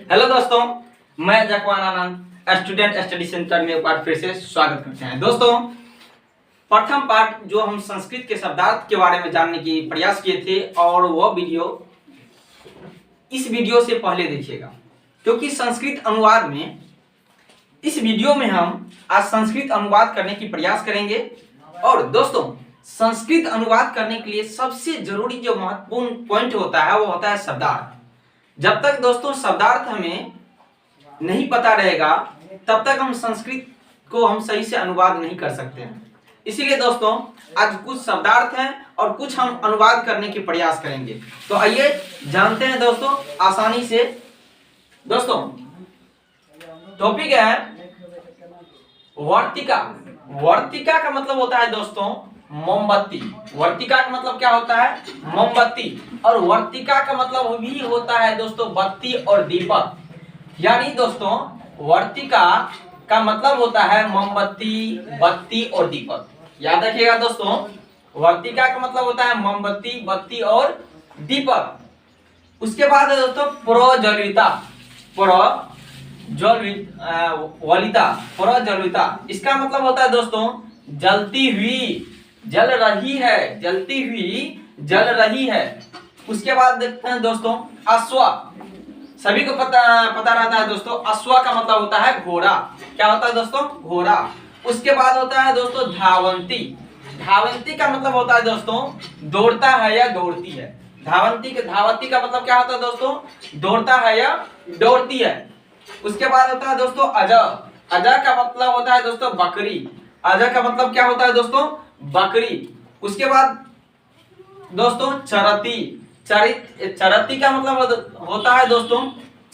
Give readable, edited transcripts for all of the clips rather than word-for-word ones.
Hello दोस्तों, मैं जकवान आनंद student study centre में एक बार फिर से स्वागत करते हैं। दोस्तों, प्रथम पार्ट जो हम संस्कृत के शब्दार्थ के बारे में जानने की प्रयास किए थे और वह वीडियो इस वीडियो से पहले देखिएगा, क्योंकि संस्कृत अनुवाद में इस वीडियो में हम आज संस्कृत अनुवाद करने की प्रयास करेंगे। और दोस्तों, संस्कृत अनुवाद करने के लिए सबसे जरूरी जो महत्वपूर्ण पॉइंट होता है वो होता है शब्दार्थ। जब तक दोस्तों शब्दार्थ हमें नहीं पता रहेगा तब तक हम संस्कृत को हम सही से अनुवाद नहीं कर सकते हैं। इसीलिए दोस्तों आज कुछ शब्दार्थ हैं और कुछ हम अनुवाद करने की प्रयास करेंगे। तो आइए जानते हैं दोस्तों आसानी से। दोस्तों, टॉपिक है वर्तिका। वर्तिका का मतलब होता है दोस्तों मोमबत्ती। वर्तिका का मतलब क्या होता है? मोमबत्ती। और वर्तिका का मतलब भी होता है दोस्तों बत्ती और दीपक। यानी दोस्तों वर्तिका का मतलब होता है मोमबत्ती, बत्ती और दीपक। याद रखिएगा दोस्तों, वर्तिका का मतलब होता है मोमबत्ती, बत्ती और दीपक। उसके बाद है दोस्तों प्रज्वलिता। प्रज्वलिता इसका मतलब होता है दोस्तों जलती हुई, जल रही है, जलती हुई, जल रही है। उसके बाद देखते हैं दोस्तों अश्वा। सभी को पता रहता है दोस्तों, अश्वा का मतलब होता है घोड़ा। क्या होता है दोस्तों? घोड़ा। उसके बाद होता है दोस्तों धावंती। धावंती का मतलब होता है दोस्तों दौड़ता है या दौड़ती है। धावंती का मतलब क्या होता है दोस्तों? दौड़ता है या दौड़ती है। उसके बाद होता है दोस्तों अजह। अजह का मतलब होता है दोस्तों बकरी। अजह का मतलब क्या होता है दोस्तों? बकरी। उसके बाद दोस्तों चरती। चरती का मतलब होता है दोस्तों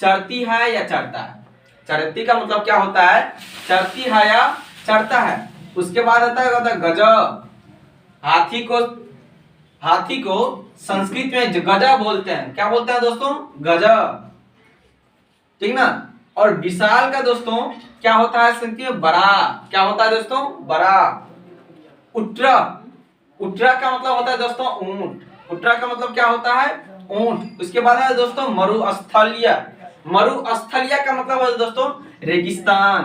चरती है या चरता है। चरती का मतलब क्या होता है? चरती है या चरता है। उसके बाद होता है गज। हाथी को संस्कृत में गजा बोलते हैं। क्या बोलते हैं दोस्तों? गजा। ठीक ना। और विशाल का दोस्तों क्या होता है? संस्कृत में बड़ा। क्या होता है दोस्तों? बड़ा। उट्रा। उट्रा का मतलब होता है दोस्तों ऊंट। उट्रा का मतलब क्या होता है? ऊंट। उसके बाद है दोस्तों मरुस्थलीय। मरुस्थलीय का मतलब है दोस्तों रेगिस्तान।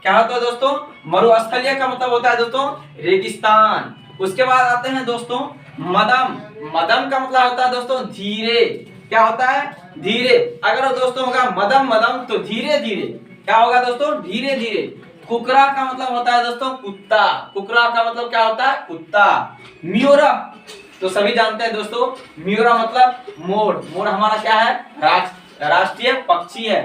क्या होता है दोस्तों? मरुस्थलीय का मतलब होता है दोस्तों रेगिस्तान। उसके बाद आते हैं दोस्तों मदम। मदम का मतलब होता है दोस्तों धीरे। क्या होता है? धीरे। अगर दोस्तों होगा मदम मदम तो धीरे धीरे। क्या होगा दोस्तों? धीरे धीरे। कुकरा का मतलब होता है दोस्तों कुत्ता। कुकरा का मतलब क्या होता है? कुत्ता। म्यूरा तो सभी जानते हैं दोस्तों, म्यूरा मतलब मोर। मोर हमारा क्या है? राष्ट्रीय पक्षी है।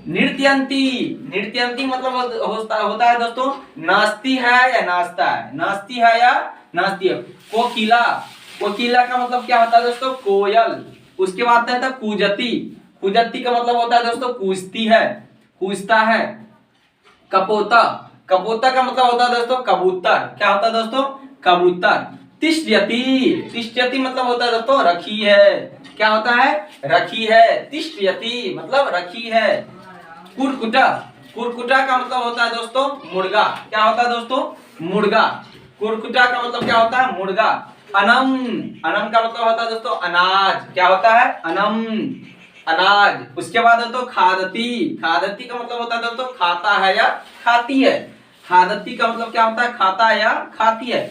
नृत्यंती। नृत्यंती मतलब होता है दोस्तों नाचती है या नाचता है। नाचती है या नाचती है। कोकिला। कोकिला का मतलब क्या होता है दोस्तों? कोयल। उसके बाद आता है कूजती। कूजती का मतलब होता है दोस्तों कूजती है, कूजता है। कपोता। कपोता का मतलब होता है दोस्तों कबूतर। क्या होता है दोस्तों? कबूतर। तिष्ठ्यति। तिष्ठ्यति मतलब होता है दोस्तों रखी है। क्या होता है? रखी है। तिष्ठ्यति मतलब रखी है। कुरकुटा। कुरकुटा का मतलब होता है दोस्तों मुर्गा। क्या होता है दोस्तों? मुर्गा। कुरकुटा का मतलब क्या होता है? मुर्गा। अनम। अनम का मतलब होता है दोस्तों अनाज। क्या होता है? अनम, अनाज। उसके बाद है तो खादती। खादती का मतलब होता है दोस्तों खाता है या खाती है। खादती का मतलब क्या होता है? खाता है या खाती है।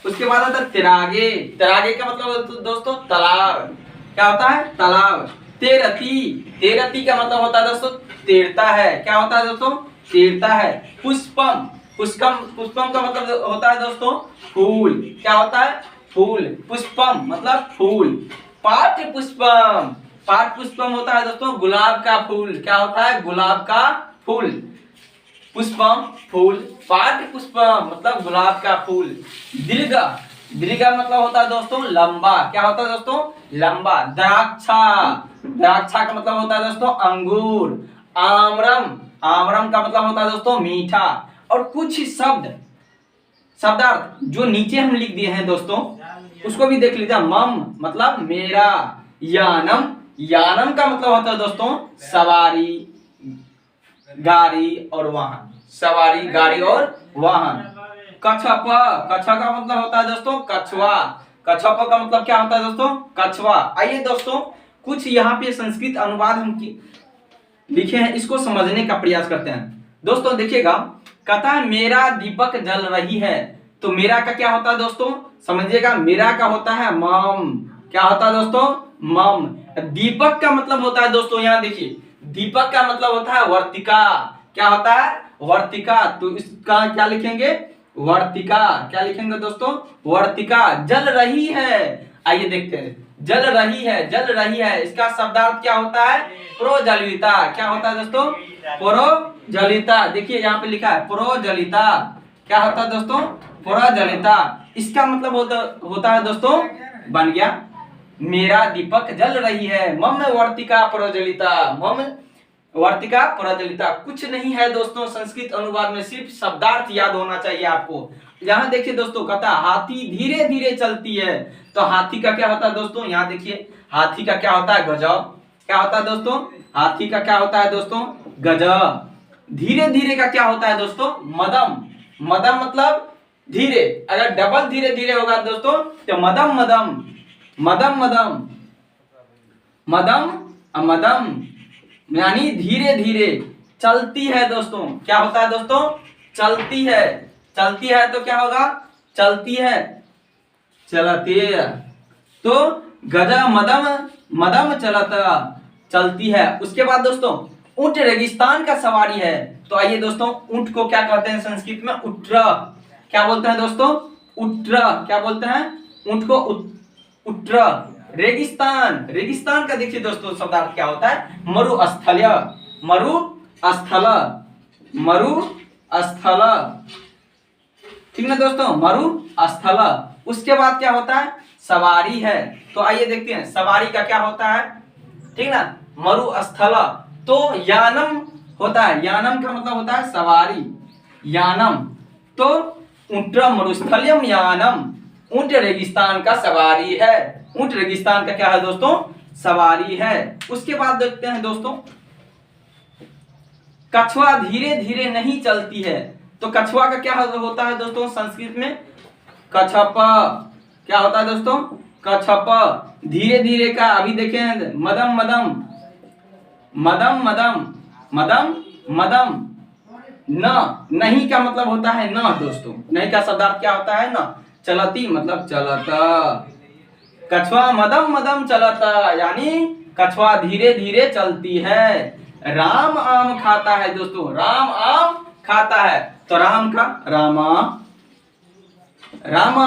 उसके बाद आता है तिरागे। तिरागे का मतलब दोस्तों तालाब। क्या होता है? तालाब। तेरती। तेरती का मतलब होता है दोस्तों तैरता है। क्या होता है दोस्तों? तैरता है। पुष्पम। पुष्पम का मतलब होता है दोस्तों फूल। क्या होता है? फूल। पुष्पम मतलब फूल। पाठ्य पुष्पम। पाठ पुष्पम होता है दोस्तों गुलाब का फूल। क्या होता है? गुलाब का फूल। पुष्पम फूल, पाठ्य पुष्पम मतलब गुलाब का फूल। दीर्घा। दीर्घा मतलब होता है दोस्तों लंबा। क्या होता है दोस्तों? लंबा। द्राक्षा। द्राक्षा का मतलब होता है दोस्तों अंगूर। आम्रम। आम्रम का मतलब होता है दोस्तों मीठा। और कुछ शब्दार्थ जो नीचे हम लिख दिए हैं दोस्तों उसको भी देख लीजिए। मम मतलब मेरा। यानम। यानम का मतलब होता है दोस्तों सवारी, गाड़ी और वाहन। सवारी, गाड़ी और वाहन। कछप। कछप का मतलब होता है दोस्तों कछुआ। कछप का मतलब क्या होता है दोस्तों? कछुआ। आइए दोस्तों कुछ यहाँ पे संस्कृत अनुवाद हम लिखे हैं, इसको समझने का प्रयास करते हैं। दोस्तों देखिएगा, कहता है मेरा दीपक जल रही है। तो मेरा का क्या होता है दोस्तों, समझिएगा, मेरा का होता है मम। क्या होता है दोस्तों, मम। दीपक का मतलब होता है दोस्तों, यहाँ देखिए, दीपक का मतलब होता है वर्तिका। क्या होता है, वर्तिका। तो इसका क्या लिखेंगे, वर्तिका। क्या लिखेंगे दोस्तों, वर्तिका। जल रही है, आइए देखते हैं, जल रही है, जल रही है, इसका शब्दार्थ क्या होता है, प्रोज्वलिता। क्या होता है दोस्तों, प्रोज्वलिता। देखिए यहाँ पे लिखा है प्रोज्वलिता। क्या होता है दोस्तों, प्रोज्वलिता। इसका मतलब होता है दोस्तों, बन गया मेरा दीपक जल रही है, मम वर्तिका प्रोज्वलिता, मम वर्तिका प्रोज्वलिता। कुछ नहीं है दोस्तों, संस्कृत अनुवाद में सिर्फ शब्दार्थ याद होना चाहिए आपको। यहाँ देखिए दोस्तों, कहता हाथी धीरे धीरे चलती है। तो हाथी का क्या होता है दोस्तों, यहाँ देखिए, हाथी का क्या होता है, गजब। क्या होता है दोस्तों, हाथी का क्या होता है दोस्तों, गजब। धीरे धीरे का क्या होता है दोस्तों, मदम। मदम मतलब धीरे, अगर डबल धीरे धीरे होगा दोस्तों तो मदम मदम, मदम मदम, मदम मदम, यानी धीरे धीरे चलती है दोस्तों। क्या होता है दोस्तों, चलती है। चलती है तो क्या होगा, चलती है, चलती है। तो गजा मदम, मदम चलता, चलती है। उसके बाद दोस्तों, ऊंट रेगिस्तान का सवारी है। तो आइए दोस्तों, ऊंट को क्या कहते हैं संस्कृत में, उट्र। क्या बोलते हैं दोस्तों, उट्र। क्या बोलते हैं, ऊंट को उट्र। रेगिस्तान, रेगिस्तान का देखिए दोस्तों शब्दार्थ क्या होता है, मरुस्थल्य, मरुस्थल, मरुस्थल। ठीक ना दोस्तों, मरुस्थल। उसके बाद क्या होता है, सवारी है। तो आइए देखते हैं सवारी का क्या होता है, ठीक ना, मरुस्थल। तो यानम होता है, यानम का मतलब होता है सवारी, यानम। तो ऊंट मरुस्थल्यम यानम, ऊंट रेगिस्तान का सवारी है। ऊंट रेगिस्तान का क्या है दोस्तों, सवारी है। उसके बाद देखते हैं दोस्तों, कछुआ धीरे धीरे नहीं चलती है। तो कछुआ का क्या होता है दोस्तों संस्कृत में, कछप। क्या होता है दोस्तों, कछप। धीरे धीरे का अभी देखें, मदम मदम, मदम मदम, मदम मदम। न, नहीं का मतलब होता है न दोस्तों, नहीं का शब्दार्थ क्या होता है, न। चलती मतलब चलता, कछुआ मदम मदम चलता, यानी कछुआ धीरे धीरे चलती है। राम आम खाता है दोस्तों, राम आम खाता है। तो राम का रामा, रामा।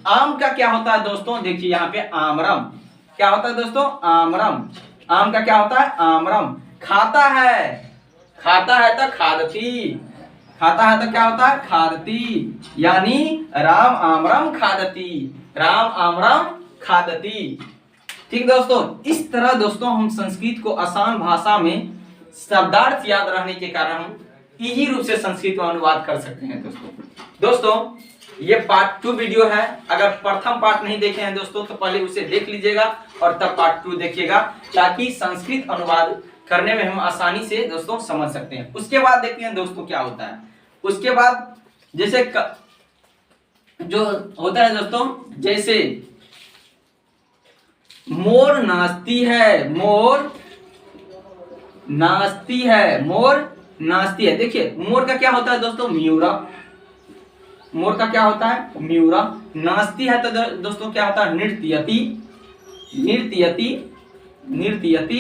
आम का क्या होता है दोस्तों, देखिए यहाँ पे आमरम। क्या होता है दोस्तों, आमरम। आम का क्या होता है, आमरम। खाता है, खाता है तो खादती, खाता है तो क्या होता है, खादती, यानी राम आमरम खादती, राम आमरम खादती। ठीक दोस्तों, इस तरह दोस्तों हम संस्कृत को आसान भाषा में शब्दार्थ याद रहने के कारण हम इजी रूप से संस्कृत को अनुवाद कर सकते हैं दोस्तों। ये पार्ट 2 वीडियो है। अगर प्रथम पार्ट नहीं देखे हैं दोस्तों तो पहले उसे देख लीजिएगा और तब पार्ट 2 देखिएगा, ताकि संस्कृत अनुवाद करने में हम आसानी से दोस्तों समझ सकते हैं। उसके बाद देखते हैं दोस्तों क्या होता है। उसके बाद जैसे जो होता है दोस्तों, जैसे मोर नाचती है, मोर नाचती है, मोर नाचती है। देखिए मोर का क्या होता है दोस्तों, म्यूरा। मोर का क्या होता है, म्यूरा। नाचती है तो दोस्तों क्या होता है, नृत्यति, नृत्यति, नृत्यति।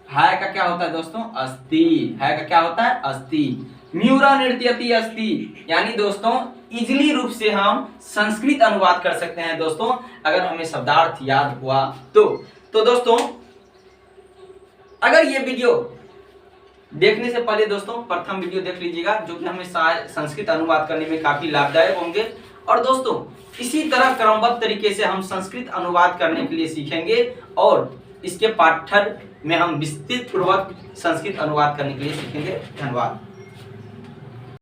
है का क्या होता है दोस्तों, अस्ति। है का क्या होता है, अस्ति। म्यूरा नृत्यति अस्ति, यानी दोस्तों इजीली रूप से हम संस्कृत अनुवाद कर सकते हैं दोस्तों, अगर हमें शब्दार्थ याद हुआ तो दोस्तों अगर ये वीडियो देखने से पहले दोस्तों प्रथम वीडियो देख लीजिएगा, जो कि हमें संस्कृत अनुवाद करने में काफी लाभदायक होंगे। और दोस्तों इसी तरह क्रमबद्ध तरीके से हम संस्कृत अनुवाद करने के लिए सीखेंगे और इसके पाठ्यक्रम में हम विस्तृत पूर्वक संस्कृत अनुवाद करने के लिए सीखेंगे। धन्यवाद।